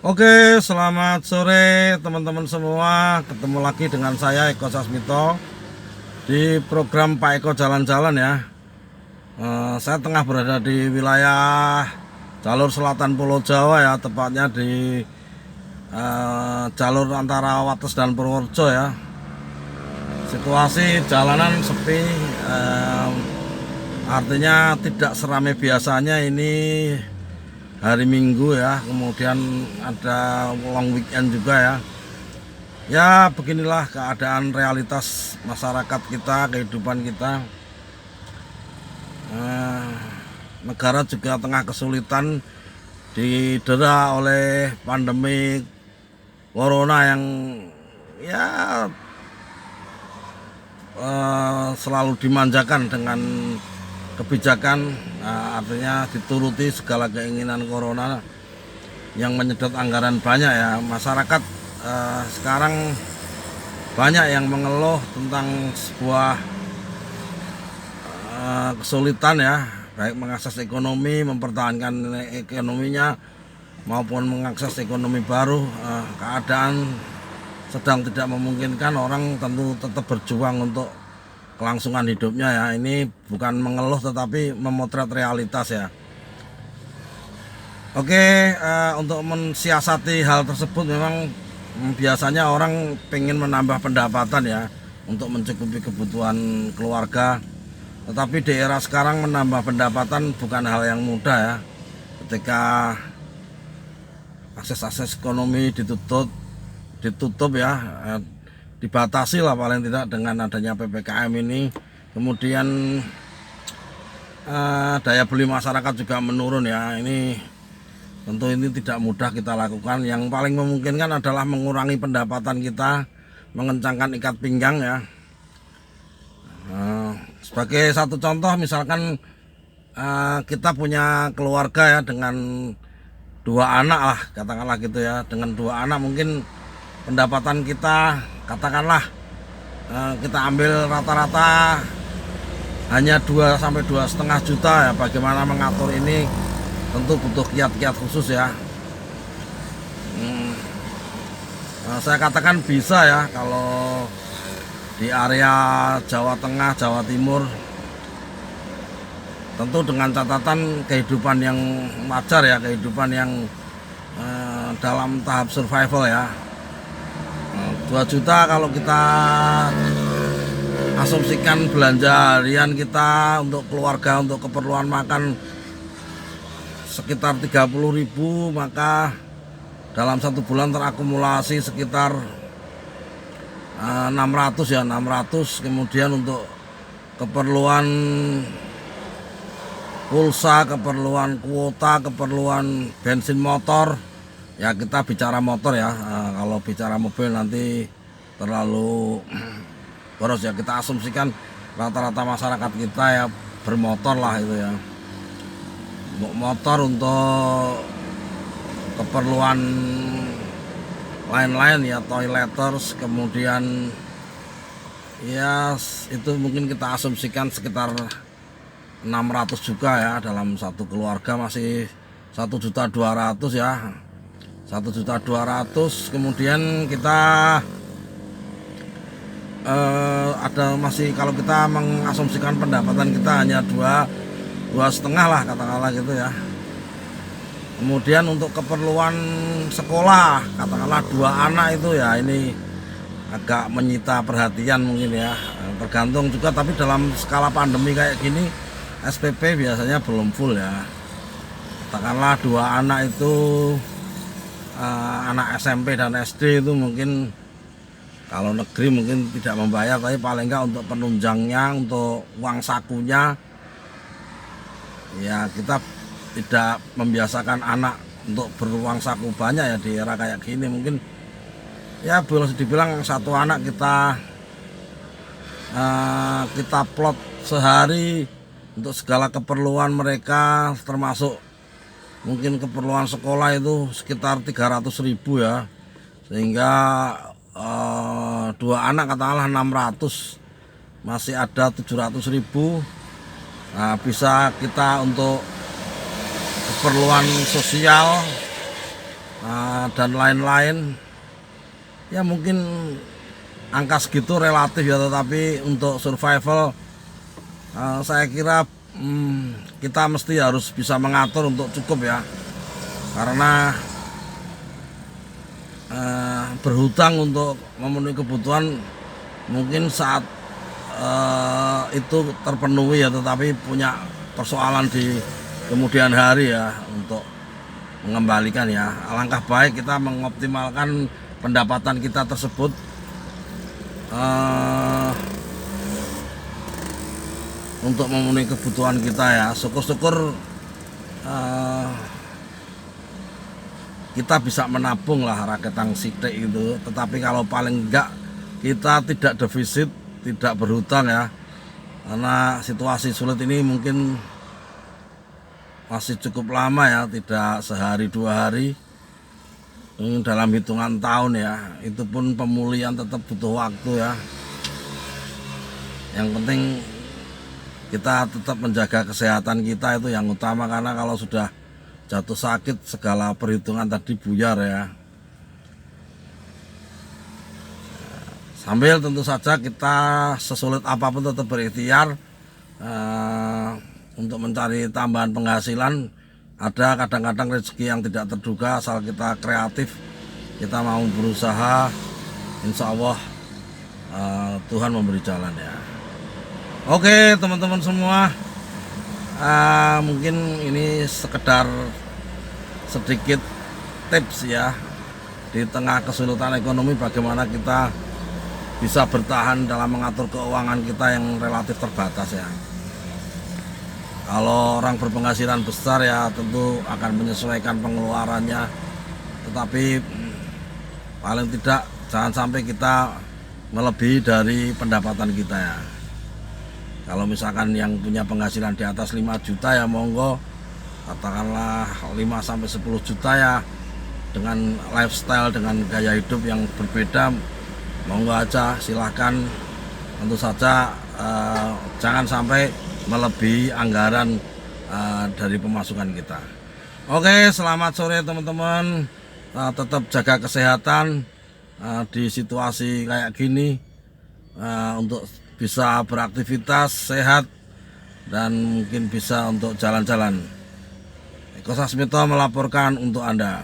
Oke, selamat sore teman-teman semua. Ketemu lagi dengan saya Eko Sasmito di program Pak Eko Jalan-Jalan ya. Saya tengah berada di wilayah jalur selatan Pulau Jawa ya, tepatnya di jalur antara Wates dan Purworejo ya. Situasi jalanan sepi, artinya tidak seramai biasanya. Ini hari Minggu ya, kemudian ada long weekend juga ya. Ya beginilah keadaan realitas masyarakat kita, kehidupan kita. Negara juga tengah kesulitan, didera oleh pandemi corona yang ya selalu dimanjakan dengan kebijakan, artinya dituruti segala keinginan corona yang menyedot anggaran banyak ya. Masyarakat sekarang banyak yang mengeluh tentang sebuah kesulitan ya, baik mengakses ekonomi, mempertahankan ekonominya maupun mengakses ekonomi baru. Keadaan sedang tidak memungkinkan, orang tentu tetap berjuang untuk kelangsungan hidupnya ya. Ini bukan mengeluh tetapi memotret realitas ya. Oke, untuk mensiasati hal tersebut memang biasanya orang pengen menambah pendapatan ya untuk mencukupi kebutuhan keluarga. Tetapi di era sekarang menambah pendapatan bukan hal yang mudah ya, ketika akses ekonomi ditutup ya, dibatasi lah paling tidak dengan adanya PPKM ini. Kemudian daya beli masyarakat juga menurun ya. Ini tentu ini tidak mudah kita lakukan. Yang paling memungkinkan adalah mengurangi pendapatan kita, mengencangkan ikat pinggang ya. Sebagai satu contoh, misalkan kita punya keluarga ya dengan 2 anak lah, katakanlah gitu ya. Dengan 2 anak mungkin pendapatan kita, katakanlah kita ambil rata-rata hanya 2 sampai 2,5 juta ya. Bagaimana mengatur ini tentu butuh kiat-kiat khusus ya. Saya katakan bisa ya kalau di area Jawa Tengah, Jawa Timur, tentu dengan catatan kehidupan yang wajar ya, kehidupan yang dalam tahap survival ya. 2 juta kalau kita asumsikan belanja harian kita untuk keluarga, untuk keperluan makan sekitar 30.000, maka dalam 1 bulan terakumulasi sekitar 600 ya, 600. Kemudian untuk keperluan pulsa, keperluan kuota, keperluan bensin motor ya, kita bicara motor ya. Kalau bicara mobil nanti terlalu boros ya. Kita asumsikan rata-rata masyarakat kita ya bermotor lah itu ya. Motor untuk keperluan lain-lain ya, toileters, kemudian ya itu mungkin kita asumsikan sekitar 600 juga ya. Dalam satu keluarga masih 1.200.000 ya, 1.200.000. Kemudian kita ada masih, kalau kita mengasumsikan pendapatan kita hanya 2,5 lah katakanlah gitu ya. Kemudian untuk keperluan sekolah, katakanlah 2 anak itu ya, ini agak menyita perhatian mungkin ya. Tergantung juga, tapi dalam skala pandemi kayak gini SPP biasanya belum full ya. Katakanlah 2 anak itu anak SMP dan SD itu mungkin kalau negeri mungkin tidak membayar, tapi paling enggak untuk penunjangnya, untuk uang sakunya ya, kita tidak membiasakan anak untuk beruang saku banyak ya di era kayak gini. Mungkin ya boleh dibilang 1 anak kita plot sehari untuk segala keperluan mereka, termasuk mungkin keperluan sekolah itu sekitar 300.000 ya. Sehingga 2 anak katakanlah 600, masih ada 700.000. Nah, bisa kita untuk keperluan sosial dan lain-lain. Ya mungkin angka segitu relatif ya, tetapi untuk survival saya kira kita mesti harus bisa mengatur untuk cukup ya, karena berhutang untuk memenuhi kebutuhan mungkin saat itu terpenuhi ya, tetapi punya persoalan di kemudian hari ya untuk mengembalikan ya. Alangkah baik kita mengoptimalkan pendapatan kita tersebut untuk memenuhi kebutuhan kita ya. Syukur-syukur kita bisa menabung lah raketang sidik itu, tetapi kalau paling enggak kita tidak defisit, tidak berhutang ya, karena situasi sulit ini mungkin masih cukup lama ya, tidak sehari 2 hari, dalam hitungan tahun ya. Itu pun pemulihan tetap butuh waktu ya. Yang penting kita tetap menjaga kesehatan kita, itu yang utama, karena kalau sudah jatuh sakit segala perhitungan tadi buyar ya. Sambil tentu saja kita sesulit apapun tetap berikhtiar untuk mencari tambahan penghasilan. Ada kadang-kadang rezeki yang tidak terduga, asal kita kreatif, kita mau berusaha, insya Allah Tuhan memberi jalan ya. Oke teman-teman semua, mungkin ini sekedar sedikit tips ya, di tengah kesulitan ekonomi bagaimana kita bisa bertahan dalam mengatur keuangan kita yang relatif terbatas ya. Kalau orang berpenghasilan besar ya tentu akan menyesuaikan pengeluarannya, tetapi paling tidak jangan sampai kita melebihi dari pendapatan kita ya. Kalau misalkan yang punya penghasilan di atas 5 juta ya monggo, katakanlah 5-10 juta ya, dengan lifestyle, dengan gaya hidup yang berbeda, monggo aja silahkan. Tentu saja jangan sampai melebihi anggaran dari pemasukan kita. Oke, selamat sore teman-teman, tetap jaga kesehatan di situasi kayak gini, untuk bisa beraktivitas sehat dan mungkin bisa untuk jalan-jalan. Eko Sasmito melaporkan untuk Anda.